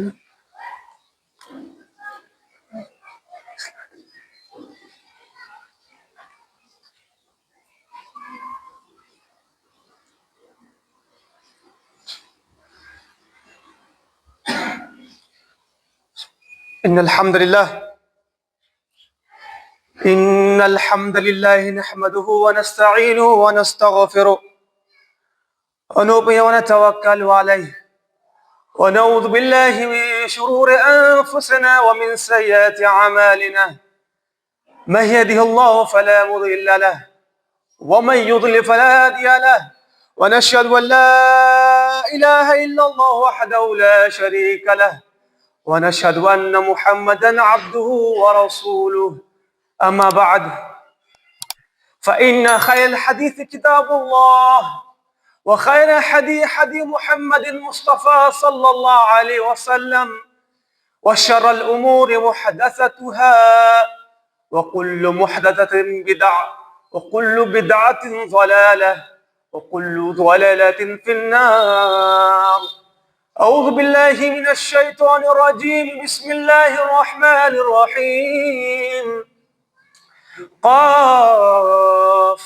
إن الحمد لله نحمده ونستعينه ونستغفره ونؤمن ونتوكل عليه ونعوذ بالله من شرور أنفسنا ومن سيئات أعمالنا. من يهده الله فلا مضل له ومن يضلل فلا هادي له، ونشهد أن لا إله إلا الله وحده لا شريك له، ونشهد أن محمدا عبده ورسوله. أما بعد، فإن خير الحديث كتاب الله، وخير الهدي هدي محمد المصطفى صلى الله عليه وسلم، وشر الأمور محدثتها، وكل محدثة بدعة، وكل بدعة ضلالة، وكل ضلالة في النار. أعوذ بالله من الشيطان الرجيم. بسم الله الرحمن الرحيم. قاف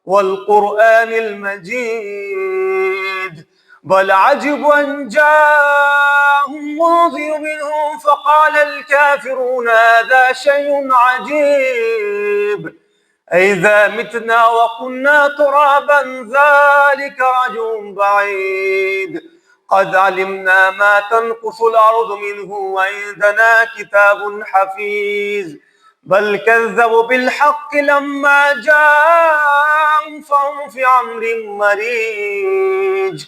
والقرآن المجيد بل عجب أن جاءهم منذر منهم فقال الكافرون هذا شيء عجيب أئذا متنا وكنا ترابا ذلك رجل بعيد قد علمنا ما تنقص الأرض منه وعندنا كتاب حفيظ بل كذبوا بالحق لما جاءهم فهم في أمر مريج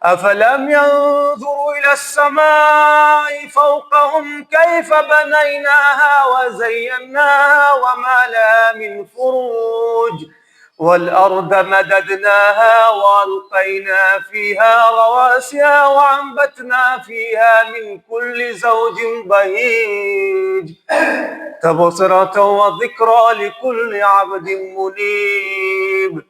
أفلم ينظروا إلى السماء فوقهم كيف بنيناها وزيناها وما لها من فروج والأرض مددناها وألقينا فيها رواسي وأنبتنا فيها من كل زوج بهيج تبصرة وذكرى لكل عبد منيب.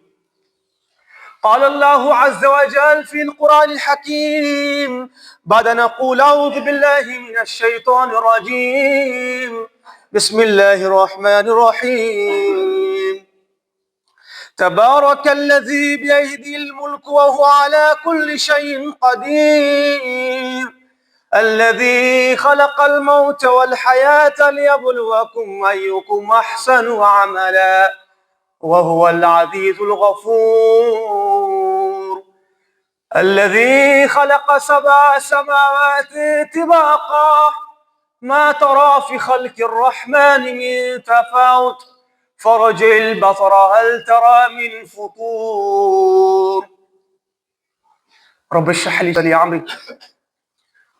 قال الله عز وجل في القرآن الحكيم بعد أن نقول أعوذ بالله من الشيطان الرجيم. بسم الله الرحمن الرحيم. تبارك الذي بيده الملك وهو على كل شيء قدير الذي خلق الموت والحياة ليبلوكم أيكم أحسن عملا وهو العزيز الغفور الذي خلق 7 سماوات طباقا ما ترى في خلق الرحمن من تفاوت فرجع البصر هل ترى من فطور رب اشرح لي صدري عمري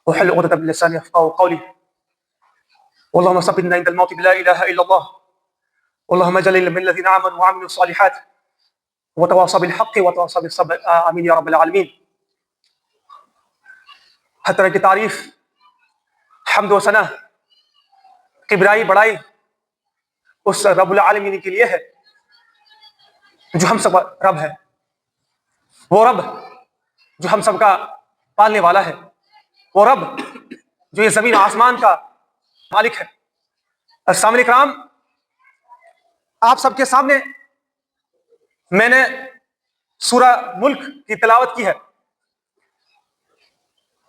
واحلل عقدة من لساني يفقهوا قولي اللهم ثبتنا عند الموت بلا اله الا الله اللهم اجعلنا من الذين امنوا وعملوا الصالحات وتواصوا بالحق وتواصوا بالصبر امين يا رب العالمين. ہر طرح کی تعریف حمد و ثنا کبریائی بڑائی اس رب العالمین کے لیے ہے جو ہم سب کا رب ہے، وہ رب جو ہم سب کا پالنے والا ہے، وہ رب جو یہ زمین و آسمان کا مالک ہے۔ السلام علیکم، آپ سب کے سامنے میں نے سورہ ملک کی تلاوت کی ہے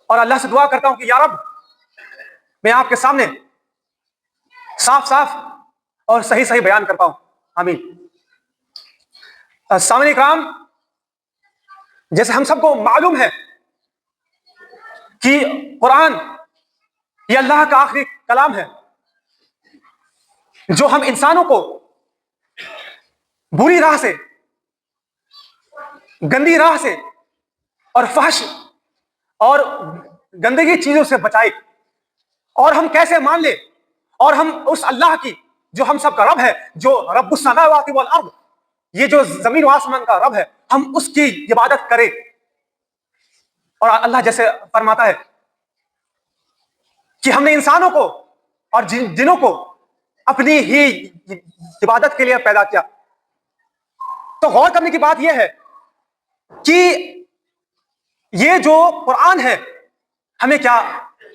اور اللہ سے دعا کرتا ہوں کہ یا رب میں آپ کے سامنے صاف صاف اور صحیح صحیح بیان کر پاؤں، آمین۔ السلام علیکم، جیسے ہم سب کو معلوم ہے کہ قرآن یہ اللہ کا آخری کلام ہے جو ہم انسانوں کو بری راہ سے، گندی راہ سے اور فحش اور گندگی چیزوں سے بچائے، اور ہم کیسے مان لے اور ہم اس اللہ کی جو ہم سب کا رب ہے، جو رب السماوات والارض، یہ جو زمین و آسمان کا رب ہے، ہم اس کی عبادت کریں۔ اور اللہ جیسے فرماتا ہے کہ ہم نے انسانوں کو اور جنوں کو اپنی ہی عبادت کے لیے پیدا کیا۔ تو غور کرنے کی بات یہ ہے کہ یہ جو قرآن ہے ہمیں کیا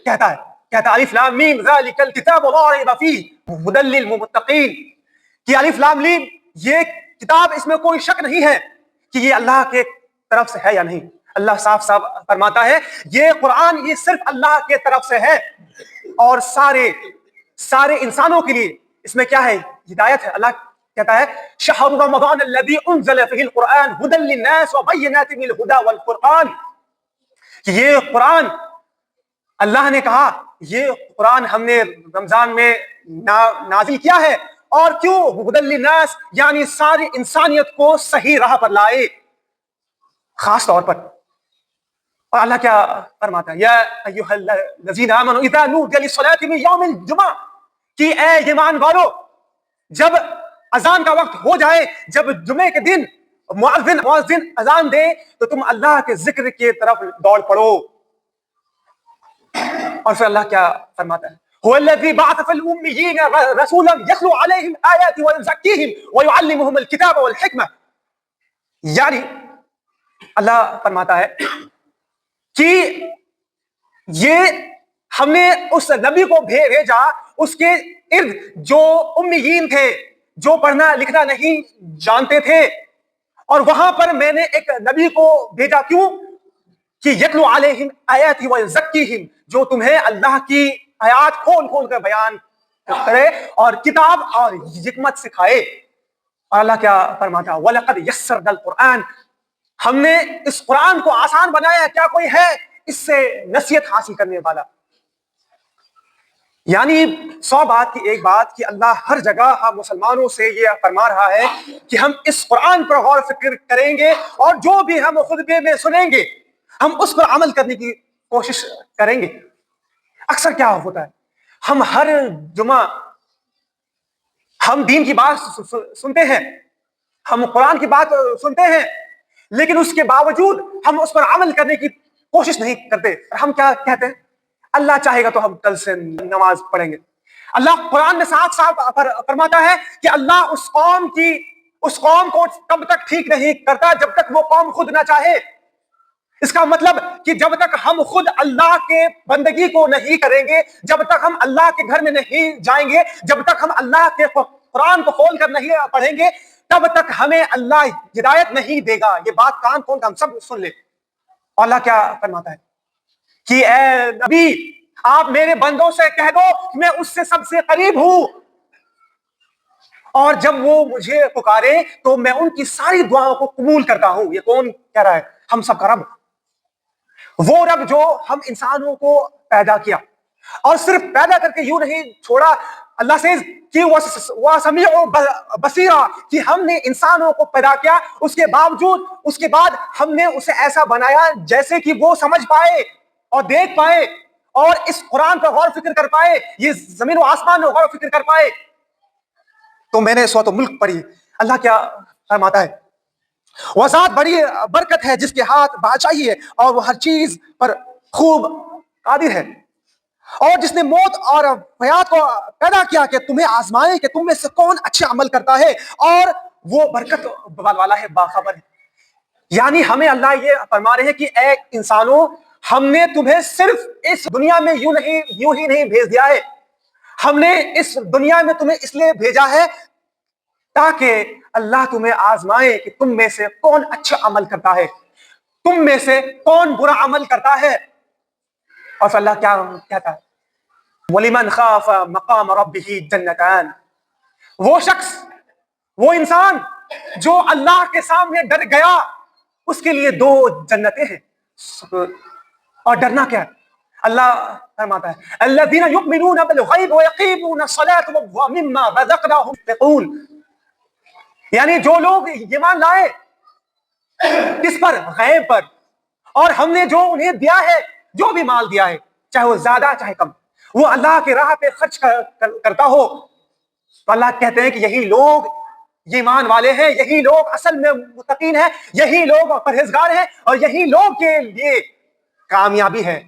کہتا ہے۔ کہتا ہے الف لام میم ذالک الکتاب لا ریب فیہ ھدی للمتقین، کہ الف لام میم یہ کتاب، اس میں کوئی شک نہیں ہے کہ یہ اللہ کے طرف سے ہے یا نہیں۔ اللہ صاف صاف فرماتا ہے یہ قرآن یہ صرف اللہ کے طرف سے ہے اور سارے انسانوں کے لیے اس میں کیا ہے؟ ہدایت ہے۔ اللہ کہتا ہے شہر رمضان الذی انزل فیہ القرآن ھدی للناس وبینات من الھدی والفرقان، کہ یہ قرآن اللہ نے کہا یہ قرآن ہم نے رمضان میں نازل کیا ہے، اور کیوں؟ ھدی للناس یعنی ساری انسانیت کو صحیح راہ پر لائے خاص طور پر۔ اور اللہ کیا فرماتا ہے یا ایھا الذین آمنوا اذا نودی للصلاۃ من یوم الجمعہ، کہ اے ایمان والو جب اذان کا وقت ہو جائے، جب جمعے کے دن مؤذن اذان دے تو تم اللہ کے ذکر کی طرف دوڑ پڑو۔ اور پھر اللہ کیا فرماتا ہے هو الذی بعث فی الامیین رسولا یتلو علیہم آیاتہ ویزکیہم ویعلمہم الکتاب والحکمہ، یعنی اللہ فرماتا ہے کہ یہ ہم نے اس نبی کو بھیجا، اس کے ارد جو امیین تھے، جو پڑھنا لکھنا نہیں جانتے تھے، اور وہاں پر میں نے ایک نبی کو بھیجا، کیوں؟ کہ یتلو علیہم آیاتہ ویزکیہم، جو تمہیں اللہ کی آیات کھول کھول کر بیان کرے اور کتاب اور حکمت سکھائے۔ اور اللہ کیا فرماتا ہے وَلَقَدْ يَسَّرْنَا الْقُرْآنَ، ہم نے اس قرآن کو آسان بنایا، کیا کوئی ہے اس سے نصیحت حاصل کرنے والا؟ یعنی 100 بات کی ایک بات کہ اللہ ہر جگہ ہم مسلمانوں سے یہ فرما رہا ہے کہ ہم اس قرآن پر غور و فکر کریں گے، اور جو بھی ہم خطبے میں سنیں گے ہم اس پر عمل کرنے کی کوشش کریں گے۔ اکثر کیا ہوتا ہے ہم ہر جمعہ ہم دین کی بات سنتے ہیں، ہم قرآن کی بات سنتے ہیں، لیکن اس کے باوجود ہم اس پر عمل کرنے کی کوشش نہیں کرتے۔ ہم کیا کہتے ہیں؟ اللہ چاہے گا تو ہم کل سے نماز پڑھیں گے۔ اللہ قرآن میں صاف صاف فرماتا ہے کہ اللہ اس قوم کو تب تک ٹھیک نہیں کرتا جب تک وہ قوم خود نہ چاہے۔ اس کا مطلب کہ جب تک ہم خود اللہ کے بندگی کو نہیں کریں گے، جب تک ہم اللہ کے گھر میں نہیں جائیں گے، جب تک ہم اللہ کے قرآن کو کھول کر نہیں پڑھیں گے، تب تک ہمیں اللہ ہدایت نہیں دے گا۔ یہ بات کان کھول کر ہم سب سن لیں۔ اور اللہ کیا فرماتا ہے کہ اے نبی آپ میرے بندوں سے کہہ دو کہ میں اس سے سب سے قریب ہوں، اور جب وہ مجھے پکارے تو میں ان کی ساری دعاؤں کو قبول کرتا ہوں۔ یہ کون کہہ رہا ہے؟ ہم سب کا رب، وہ رب جو ہم انسانوں کو پیدا کیا، اور صرف پیدا کر کے یوں نہیں چھوڑا۔ اللہ سے کہ وہ سمیع بصیر، کہ ہم نے انسانوں کو پیدا کیا، اس کے باوجود اس کے بعد ہم نے اسے ایسا بنایا جیسے کہ وہ سمجھ پائے اور دیکھ پائے اور اس قرآن پر غور فکر کر پائے، یہ زمین و آسمان میں غور فکر کر پائے۔ تو میں نے سورۃ الملک پڑھی، اللہ کیا فرماتا ہے وہ ذات بڑی برکت ہے جس کے ہاتھ بادشاہی ہے، اور وہ ہر چیز پر خوب قادر ہے، اور جس نے موت اور حیات کو پیدا کیا کہ تمہیں آزمائے کہ تم میں سے کون اچھے عمل کرتا ہے، اور وہ برکت والا ہے، باخبر ہے۔ یعنی ہمیں اللہ یہ فرما رہے ہیں کہ اے انسانوں، ہم نے تمہیں صرف اس دنیا میں یوں ہی نہیں بھیج دیا ہے، ہم نے اس دنیا میں تمہیں اس لیے بھیجا ہے تاکہ اللہ تمہیں آزمائے کہ تم میں سے کون اچھا عمل کرتا ہے، تم میں سے کون برا عمل کرتا ہے۔ اور پھر اللہ کیا کہتا ہے وَلِمَنْ خَافَ مَقَامَ رَبِّهِ جَنَّتَانِ، وہ شخص، وہ انسان جو اللہ کے سامنے ڈر گیا، اس کے لیے 2 جنتیں ہیں۔ اور ڈرنا کیا ہے؟ اللہ فرماتا ہے الذین یؤمنون بالغیب ویقیمون الصلاۃ ومما رزقناہم ينفقون، یعنی جو لوگ ایمان لائے کس پر؟ غیب پر، اور ہم نے جو انہیں دیا ہے، جو بھی مال دیا ہے، چاہے وہ زیادہ چاہے کم، وہ اللہ کی راہ پہ خرچ کرتا ہو، تو اللہ کہتے ہیں کہ یہی لوگ ایمان والے ہیں، یہی لوگ اصل میں متقین ہیں، یہی لوگ پرہیزگار ہیں، اور یہی لوگ کے لیے کامیابی ہے۔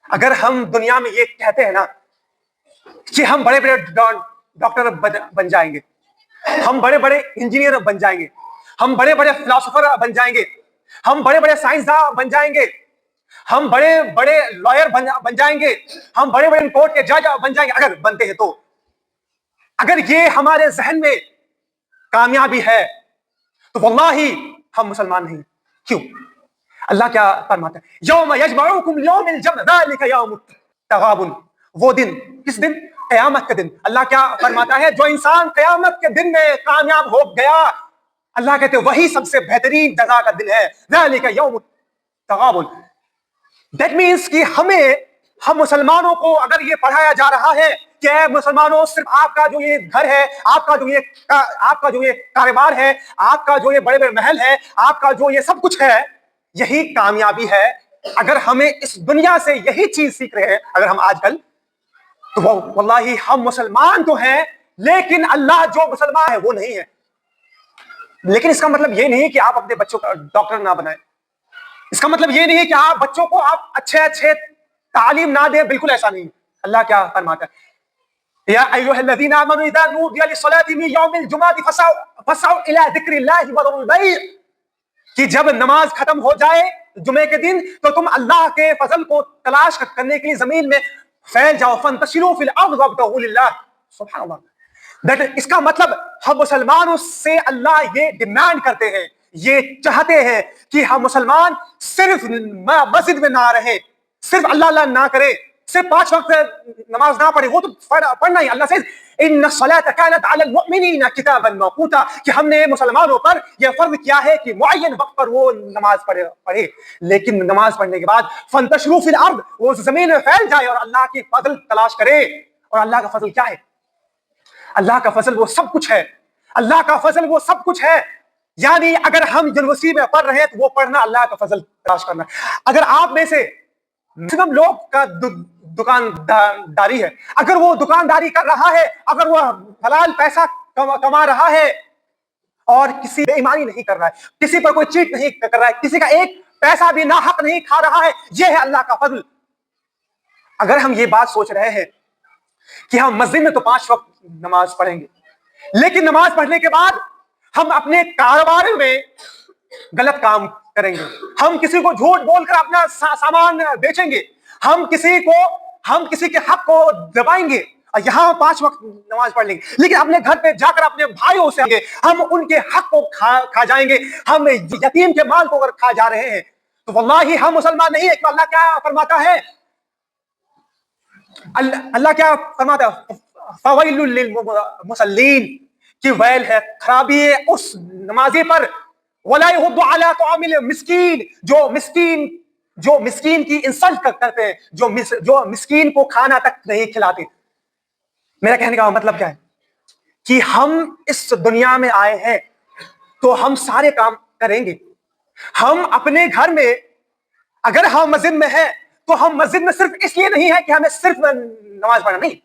اگر ہم دنیا میں یہ کہتے ہیں نا کہ ہم بڑے بڑے ڈاکٹر بن جائیں گے، ہم بڑے بڑے انجینئر بن جائیں گے، ہم بڑے بڑے فلاسفر بن جائیں گے، ہم بڑے بڑے سائنسداں بن جائیں گے، ہم بڑے بڑے لائر بن جائیں گے، ہم بڑے بڑے کورٹ کے جج بن جائیں گے اگر بنتے ہیں تو، اگر یہ ہمارے ذہن میں کامیابی ہے تو واللہ ہم مسلمان نہیں۔ کیوں؟ اللہ کیا فرماتا ہے؟ یوم یجمعکم لیوم الجمع ذالک یوم التغابن، وہ دن، کس دن؟ قیامت کے دن۔ اللہ کیا فرماتا ہے؟ جو انسان قیامت کے دن میں کامیاب ہو گیا، اللہ کہتے ہیں وہی سب سے بہترین جزا کا دن ہے، ذالک یوم التغابن۔ دیٹ مینس کہ ہم مسلمانوں کو اگر یہ پڑھایا جا رہا ہے کہ اے مسلمانوں، صرف آپ کا جو یہ گھر ہے، آپ کا جو یہ کاروبار ہے، آپ کا جو یہ بڑے بڑے محل ہے، آپ کا جو یہ سب کچھ ہے، یہی کامیابی ہے، اگر ہمیں اس دنیا سے یہی چیز سیکھ رہے ہیں اگر ہم آج کل، تو واللہ ہم مسلمان تو ہیں لیکن اللہ جو مسلمان ہے وہ نہیں ہے۔ لیکن اس کا مطلب یہ نہیں کہ آپ اپنے بچوں کو ڈاکٹر نہ بنائیں، اس کا مطلب یہ نہیں ہے کہ آپ بچوں کو آپ اچھے تعلیم نہ دیں، بالکل ایسا نہیں۔ اللہ کیا فرماتا ہے؟ یا ایھا الذین آمنوا اذا نودی للصلاۃ من یوم الجمعۃ فاسعوا الی ذکر اللہ وذروا البیع، کہ جب نماز ختم ہو جائے جمعے کے دن تو تم اللہ کے فضل کو تلاش کرنے کے لیے زمین میں پھیل جاؤ، فانتشروا فی الارض وابتغوا للہ، سبحان اللہ۔ اس کا مطلب ہم مسلمانوں سے اللہ یہ ڈیمانڈ کرتے ہیں، یہ چاہتے ہیں کہ ہم مسلمان صرف مسجد میں نہ رہے، صرف اللہ اللہ نہ کرے، صرف 5 وقت نماز نہ پڑھے، وہ تو پڑھنا ہی۔ اللہ سے ان الصلاۃ کانت علی المؤمنین کتابا موقوتا، کہ ہم نے مسلمانوں پر یہ فرض کیا ہے کہ معین وقت پر وہ نماز پڑھے، لیکن نماز پڑھنے کے بعد فانتشروا فی الارض، وہ زمین میں پھیل جائے اور اللہ کی فضل تلاش کرے۔ اور اللہ کا فضل کیا ہے؟ اللہ کا فضل وہ سب کچھ ہے، اللہ کا فضل وہ سب کچھ ہے، یعنی اگر ہم یونیورسٹی میں پڑھ رہے ہیں تو وہ پڑھنا اللہ کا فضل تلاش کرنا۔ اگر آپ میں سے میکسیمم لوگ کا دکانداری ہے، اگر وہ دکانداری کر رہا ہے، اگر وہ حلال پیسہ کما رہا ہے اور کسی بے ایمانی نہیں کر رہا ہے، کسی پر کوئی چیٹ نہیں کر رہا ہے، کسی کا ایک پیسہ بھی ناحق نہیں کھا رہا ہے، یہ ہے اللہ کا فضل۔ اگر ہم یہ بات سوچ رہے ہیں کہ ہم مسجد میں تو 5 وقت نماز پڑھیں گے، لیکن نماز پڑھنے کے بعد ہم اپنے کاروبار میں غلط کام کریں گے، ہم کسی کو جھوٹ بول کر اپنا سامان بیچیں گے، ہم کسی کے حق کو دبائیں گے، اور یہاں 5 وقت نماز پڑھ لیں گے، لیکن اپنے گھر پہ جا کر اپنے بھائیوں سے ہم ان کے حق کو کھا جائیں گے، ہم یتیم کے مال کو اگر کھا جا رہے ہیں تو واللہ ہم مسلمان نہیں ہے۔ کہ اللہ کیا فرماتا ہے؟ اللہ کیا فرماتا ہے؟ فویل للمصلین، کہ ویل ہے، خرابی ہے اس نمازی پر، ولا يحض على طعام المسکین، جو مسکین کی انسلٹ کرتے ہیں، جو مسکین کو کھانا تک نہیں کھلاتے۔ میرا کہنے کا مطلب کیا ہے؟ کہ ہم اس دنیا میں آئے ہیں تو ہم سارے کام کریں گے، ہم اپنے گھر میں اگر ہم مسجد میں ہیں تو ہم مسجد میں صرف اس لیے نہیں ہے کہ ہمیں صرف نماز پڑھنا، نہیں،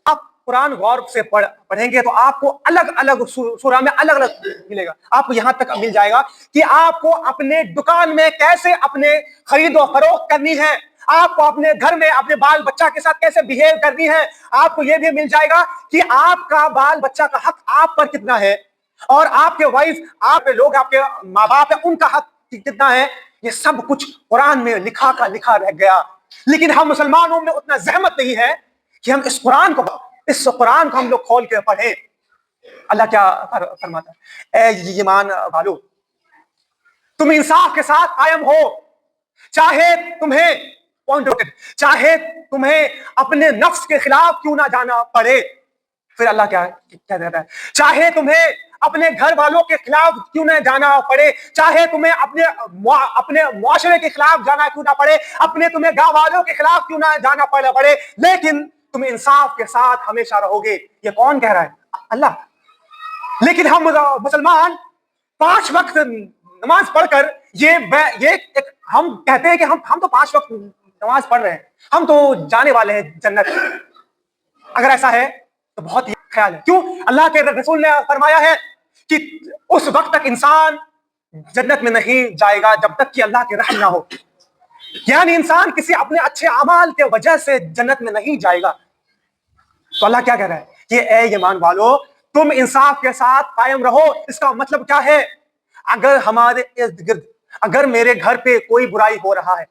آپ قرآن غور سے پڑھیں گے تو آپ کو الگ الگ سورہ میں الگ الگ ملے گا، آپ کو یہاں تک مل جائے گا کہ آپ کو اپنے دکان میں کیسے اپنے خرید و فروخت کرنی ہے، آپ کو اپنے گھر میں اپنے بال بچہ کے ساتھ کیسے بہیو کرنی ہے، آپ کو یہ بھی مل جائے گا کہ آپ کا بال بچہ کا حق آپ پر کتنا ہے، اور آپ کے وائف، آپ کے لوگ، آپ کے ماں باپ ہیں، ان کا حق کتنا ہے۔ یہ سب کچھ قرآن میں لکھا کا لکھا رہ گیا، لیکن ہم مسلمانوں میں اتنا زحمت نہیں ہے کہ ہم اس قرآن کو ہم لوگ کھول کے پڑھیں۔ اللہ کیا فرماتا ہے؟ اے ایمان والو، تم انصاف کے ساتھ قائم ہو، چاہے تمہیں اپنے نفس کے خلاف کیوں نہ جانا پڑے۔ پھر اللہ کیا کہتا ہے؟ چاہے تمہیں اپنے گھر والوں کے خلاف کیوں نہ جانا پڑے، چاہے تمہیں اپنے معاشرے کے خلاف جانا کیوں نہ پڑے، تمہیں گاؤں والوں کے خلاف کیوں نہ جانا پڑے، لیکن تم انصاف کے ساتھ ہمیشہ رہو گے۔ یہ کون کہہ رہا ہے؟ اللہ۔ لیکن ہم مسلمان 5 وقت نماز پڑھ کر ہم کہتے ہیں کہ ہم تو 5 وقت نماز پڑھ رہے ہیں، ہم تو جانے والے ہیں جنت۔ اگر ایسا ہے تو بہت ہی خیال ہے، کیوں؟ اللہ کے رسول نے فرمایا ہے کہ اس وقت تک انسان جنت میں نہیں جائے گا جب تک کہ اللہ کی رحم نہ ہو، یعنی انسان کسی اپنے اچھے اعمال کے وجہ سے جنت میں نہیں جائے گا۔ تو اللہ کیا کہہ رہا ہے کہ اے ایمان والو، تم انصاف کے ساتھ قائم رہو۔ اس کا مطلب کیا ہے؟ اگر ہمارے ارد گرد، اگر میرے گھر پہ کوئی برائی ہو رہا ہے،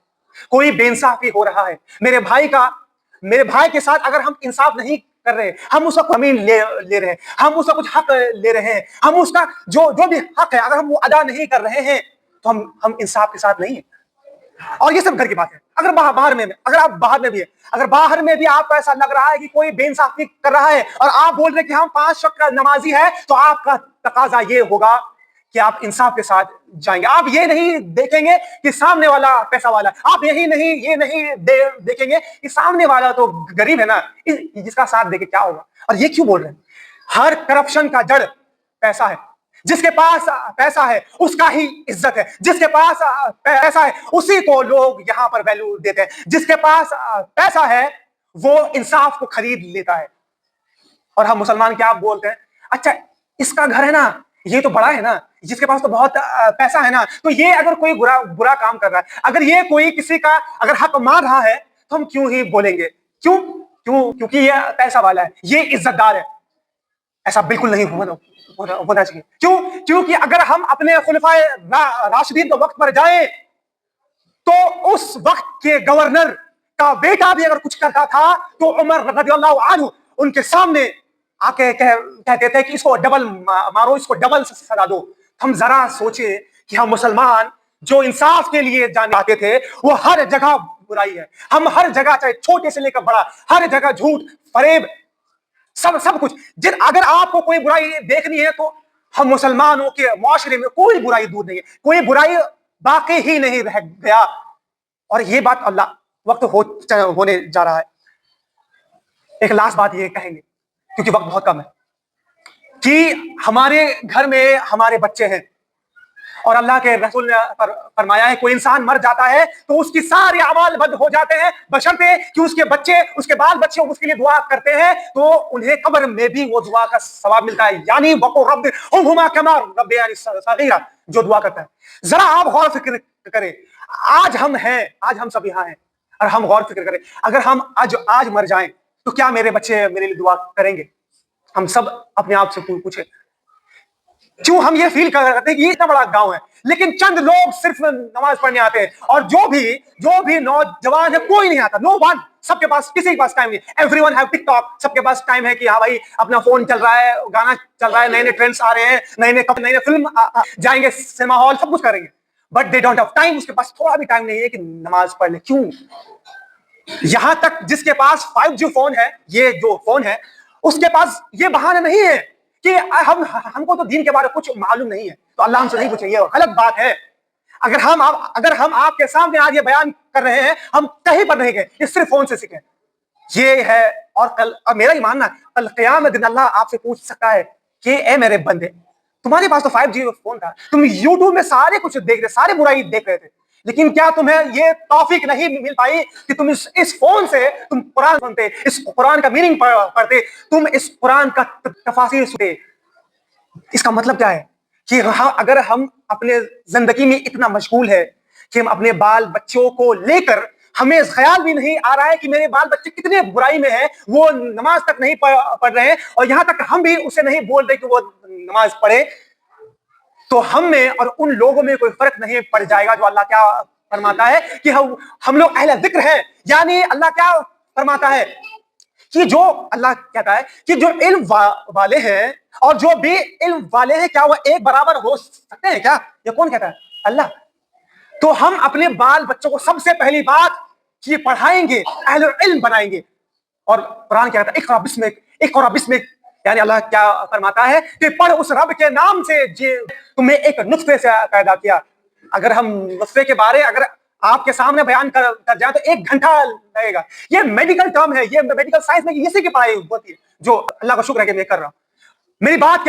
کوئی بے انصافی ہو رہا ہے، میرے بھائی کے ساتھ اگر ہم انصاف نہیں کر رہے، ہم اس کا زمین لے رہے ہیں، ہم اس کا کچھ حق لے رہے ہیں، ہم اس کا جو بھی حق ہے اگر ہم وہ ادا نہیں کر رہے ہیں تو ہم انصاف کے ساتھ نہیں ہیں۔ اور یہ سب گھر کی بات ہے۔ اگر اگر آپ باہر میں بھی ہے، اگر باہر میں بھی آپ کو ایسا لگ رہا ہے کہ کوئی بے انصافی کر رہا ہے اور آپ بول رہے ہیں کہ ہم 5 وقت کا نمازی ہے، تو آپ کا تقاضا یہ ہوگا کہ آپ انصاف کے ساتھ جائیں گے۔ آپ یہ نہیں دیکھیں گے کہ سامنے والا پیسہ والا، آپ یہ نہیں دیکھیں گے کہ سامنے والا تو غریب ہے نا، جس کا ساتھ دے کے کیا ہوگا۔ اور یہ کیوں بول رہے ہیں؟ ہر کرپشن کا جڑ پیسہ ہے۔ جس کے پاس پیسہ ہے اس کا ہی عزت ہے، جس کے پاس پیسہ ہے اسی کو لوگ یہاں پر ویلیو دیتے ہیں، جس کے پاس پیسہ ہے وہ انصاف کو خرید لیتا ہے۔ اور ہم مسلمان کیا بولتے ہیں؟ اچھا اس کا گھر ہے نا، یہ تو بڑا ہے نا، جس کے پاس تو بہت پیسہ ہے نا، تو یہ اگر کوئی برا کام کر رہا ہے، اگر یہ کوئی کسی کا اگر حق مار رہا ہے تو ہم کیوں ہی بولیں گے؟ کیونکہ یہ پیسہ والا ہے، یہ عزت دار ہے۔ ایسا بالکل نہیں ہونا چاہیے۔ کیونکہ اگر ہم اپنے خلفائے راشدین کے وقت پر جائیں تو اس وقت کے گورنر کا بیٹا بھی اگر کچھ کرتا تھا تو عمر رضی اللہ عنہ ان کے سامنے آ کے کہتے تھے کہ اس کو ڈبل مارو، اس کو ڈبل سزا دو۔ ہم ذرا سوچیں کہ ہم مسلمان جو انصاف کے لیے جانے آتے تھے وہ ہر جگہ برائی ہے، ہم ہر جگہ چاہے چھوٹے سے لے کر بڑا ہر جگہ جھوٹ فریب سب کچھ۔ اگر آپ کو کوئی برائی دیکھنی ہے تو ہم مسلمانوں کے معاشرے میں کوئی برائی دور نہیں ہے، کوئی برائی باقی ہی نہیں رہ گیا۔ اور یہ بات اللہ وقت ہونے جا رہا ہے۔ ایک لاسٹ بات یہ کہیں گے کیونکہ وقت بہت کم ہے کہ ہمارے گھر میں ہمارے بچے ہیں اور اللہ کے رسول نے فرمایا ہے کوئی انسان مر جاتا ہے تو اس کی سارے اعمال بند ہو جاتے ہیں بشرطے کہ اس کے بچے اس کے بال بچے اس کے لیے دعا کرتے ہیں تو انہیں قبر میں بھی وہ دعا کا ثواب ملتا ہے، یعنی وقو رب ارحمہما کما ربیانی صغیرا، جو دعا کرتا ہے۔ ذرا آپ غور فکر کریں، آج ہم سب یہاں ہیں اور ہم غور فکر کریں، اگر ہم آج مر جائیں تو کیا میرے بچے میرے لیے دعا کریں گے؟ ہم سب اپنے آپ سے پوچھیں۔ کیوں ہم یہ فیل کرتے ہیں کہ یہ اتنا بڑا گاؤں ہے لیکن چند لوگ صرف نماز پڑھنے آتے ہیں، اور جو بھی نوجوان ہے کوئی نہیں آتا، نو ون، سب کے پاس کسی کے پاس ٹائم نہیں۔ Everyone have TikTok, سب کے پاس ٹائم ہے کہ ہاں بھائی اپنا فون چل رہا ہے، گانا چل رہا ہے، نئے ٹرینڈس آ رہے ہیں، نئے فلم جائیں گے سنیما ہال، سب کچھ کریں گے، but they don't have time, اس کے پاس تھوڑا بھی ٹائم نہیں ہے کہ نماز پڑھ لے۔ کیوں؟ یہاں تک جس کے پاس 5G فون ہے، یہ جو فون ہے اس کے پاس یہ بہانہ نہیں ہے کہ ہم کو تو دین کے بارے میں کچھ معلوم نہیں ہے تو اللہ ہم سے نہیں پوچھے، یہ غلط بات ہے۔ اگر ہم آپ کے سامنے آج یہ بیان کر رہے ہیں، ہم کہیں پر نہیں گئے، یہ صرف فون سے سیکھیں، یہ ہے۔ اور میرا ہی ماننا کل قیامت دن اللہ آپ سے پوچھ سکتا ہے کہ اے میرے بندے، تمہارے پاس تو 5G فون تھا، تم یوٹیوب میں سارے کچھ دیکھ رہے، سارے برائی دیکھ رہے تھے، لیکن کیا تمہیں یہ توفیق نہیں مل پائی کہ تم اس فون سے تم قرآن سنتے، اس قرآن کا میننگ پڑھتے، تم اس قرآن کا تفاسیر سنتے؟ اس کا مطلب کیا ہے کہ اگر ہم اپنے زندگی میں اتنا مشغول ہے کہ ہم اپنے بال بچوں کو لے کر ہمیں خیال بھی نہیں آ رہا ہے کہ میرے بال بچے کتنے برائی میں ہیں، وہ نماز تک نہیں پڑھ رہے ہیں، اور یہاں تک ہم بھی اسے نہیں بول رہے کہ وہ نماز پڑھے، تو ہم میں اور ان لوگوں میں کوئی فرق نہیں پڑ جائے گا۔ جو اللہ کیا فرماتا ہے کہ ہم لوگ اہل ذکر ہیں، یعنی اللہ کیا فرماتا ہے کہ جو اللہ کہتا ہے کہ جو علم والے ہیں اور جو بھی علم والے ہیں کیا وہ ایک برابر ہو سکتے ہیں کیا؟ یہ کون کہتا ہے؟ اللہ۔ تو ہم اپنے بال بچوں کو سب سے پہلی بات یہ پڑھائیں گے، اہل علم بنائیں گے۔ اور قرآن کیا کہتا ہے؟ اقرأ بسمک، یعنی اللہ کیا فرماتا ہے کہ پڑھ اس رب کے نام سے تمہیں ایک نطفے سے پیدا کیا۔ اگر ہم نطفے کے بارے اگر آپ کے سامنے بیان کر جائیں تو 1 گھنٹہ لگے گا۔ یہ میڈیکل ٹرم ہے، یہ میڈیکل سائنس میں اسی کی پڑھائی ہوتی ہے، جو اللہ کا شکر ہے کہ میں کر رہا ہوں۔ میری بات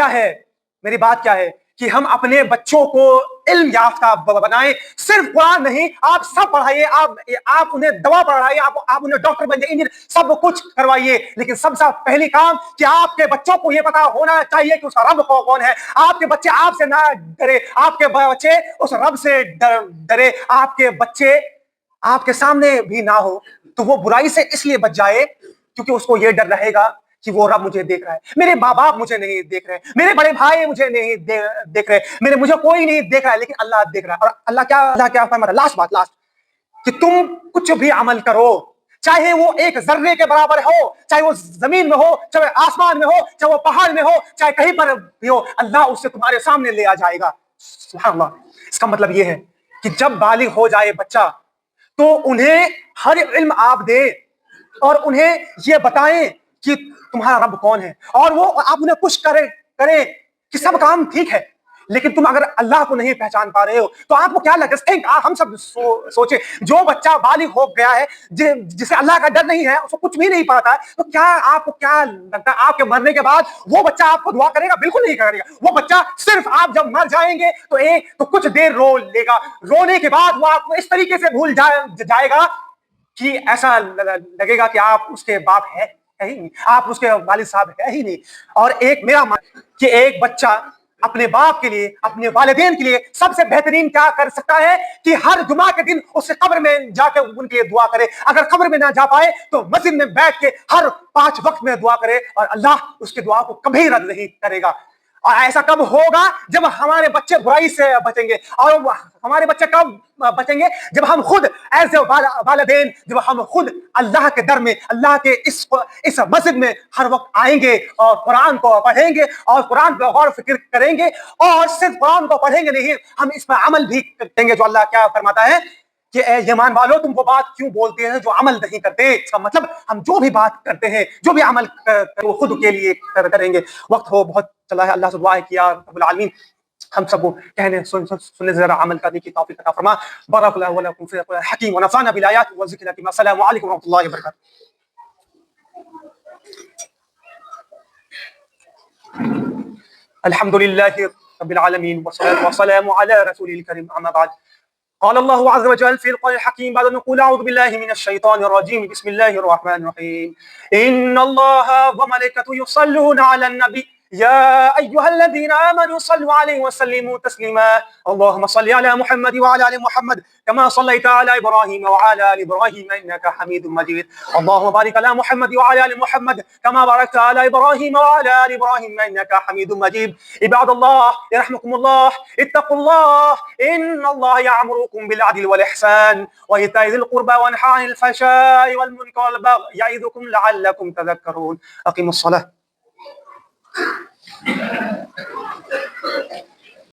کیا ہے کہ ہم اپنے بچوں کو علم یافتہ بنائیں، صرف قرآن نہیں، آپ سب پڑھائیے، آپ انہیں دوا پڑھائیے، آپ انہیں ڈاکٹر بن جائیں، انجینئر، سب کچھ کروائیے، لیکن سب سے پہلی کام کہ آپ کے بچوں کو یہ پتا ہونا چاہیے کہ اس کا رب کون ہے۔ آپ کے بچے آپ سے نہ ڈرے، آپ کے بچے اس رب سے ڈرے، آپ کے بچے آپ کے سامنے بھی نہ ہو تو وہ برائی سے اس لیے بچ جائے کیونکہ اس کو یہ ڈر رہے گا کہ وہ رب مجھے دیکھ رہا ہے، میرے ماں باپ مجھے نہیں دیکھ رہے، میرے بڑے بھائی مجھے نہیں دیکھ رہے، مجھے کوئی نہیں دیکھ رہا ہے، لیکن اللہ دیکھ رہا ہے۔ اور اللہ کیا فرماتا ہے؟ لاسٹ کہ تم کچھ بھی عمل کرو، چاہے وہ ایک ذرے کے برابر ہو، چاہے وہ زمین میں ہو، چاہے آسمان میں ہو، چاہے وہ پہاڑ میں ہو، چاہے کہیں پر بھی ہو، اللہ اسے تمہارے سامنے لے آ جائے گا۔ سبحان اللہ۔ اس کا مطلب یہ ہے کہ جب بالغ ہو جائے بچہ تو انہیں ہر علم آپ دیں اور انہیں یہ بتائیں کہ تمہارا رب کون ہے، اور وہ آپ انہیں پش کریں کہ سب کام ٹھیک ہے، لیکن تم اگر اللہ کو نہیں پہچان پا رہے ہو تو آپ کو کیا لگتا ہے؟ ہم سب سوچیں، جو بچہ بالغ ہو گیا ہے، جسے اللہ کا ڈر نہیں ہے، اس کو کچھ بھی نہیں پاتا ہے، تو کیا آپ کو کیا لگتا ہے آپ کے مرنے کے بعد وہ بچہ آپ کو دعا کرے گا؟ بالکل نہیں کرے گا۔ وہ بچہ صرف آپ جب مر جائیں گے تو کچھ دیر رو لے گا، رونے کے بعد وہ آپ کو اس طریقے سے بھول جائے گا کہ ایسا لگے گا کہ آپ اس کے باپ ہے ہی نہیں، آپ اس کے والد صاحب ہے ہی نہیں۔ اور ایک میرا کہ ایک بچہ اپنے باپ کے لیے، اپنے والدین کے لیے سب سے بہترین کیا کر سکتا ہے کہ ہر جمعہ کے دن اسے قبر میں جا کے ان کے لیے دعا کرے، اگر قبر میں نہ جا پائے تو مسجد میں بیٹھ کے ہر 5 وقت میں دعا کرے، اور اللہ اس کی دعا کو کبھی رد نہیں کرے گا۔ اور ایسا کب ہوگا؟ جب ہمارے بچے برائی سے بچیں گے، اور ہمارے بچے کب بچیں گے؟ جب ہم خود ایز والدین، جب ہم خود اللہ کے در میں، اللہ کے اس مسجد میں ہر وقت آئیں گے اور قرآن کو پڑھیں گے اور قرآن پہ غور و فکر کریں گے، اور صرف قرآن کو پڑھیں گے نہیں، ہم اس پہ عمل بھی کریں گے۔ جو اللہ کیا فرماتا ہے کہ اے ایمان والو، تم وہ بات کیوں بولتے ہیں جو عمل نہیں کرتے؟ اس کا مطلب ہم جو بھی بات کرتے ہیں، جو بھی عمل وہ خود کے لیے کریں گے۔ وقت ہو بہت چلا ہے، اللہ سے دعا ہے کہ یا رب العالمین ہم سب کو کہنے سننے سے ذرا عمل کرنے کی توفیق عطا فرما۔ بارک اللہ ولکم فی القرآن الحکیم ونفعنا بالآیات والذکر الحکیم۔ السلام علیکم ورحمۃ اللہ وبرکاتہ۔ الحمد لله رب العالمين والصلاة والسلام على رسوله الكريم، أما بعد. قال الله عز وجل في القرآن الحكيم بعد أن نقول أعوذ بالله من الشيطان الرجيم، بسم الله الرحمن الرحيم. إن الله وملائكته يصلون على النبي يا أيها الذين آمنوا صلوا عليه وسلموا تسليما. اللهم صل على محمد وعلى آل محمد كما صليت على إبراهيم وعلى آل إبراهيم إنك حميد مجيد. اللهم بارك على محمد وعلى آل محمد كما باركت على إبراهيم وعلى آل إبراهيم إنك حميد مجيد. عباد الله يرحمكم الله، اتقوا الله، إن الله يأمركم بالعدل والإحسان وإيتاء ذي القربى وينهى عن الفحشاء والمنكر والبغي يعظكم لعلكم تذكرون. أقيموا الصلاة.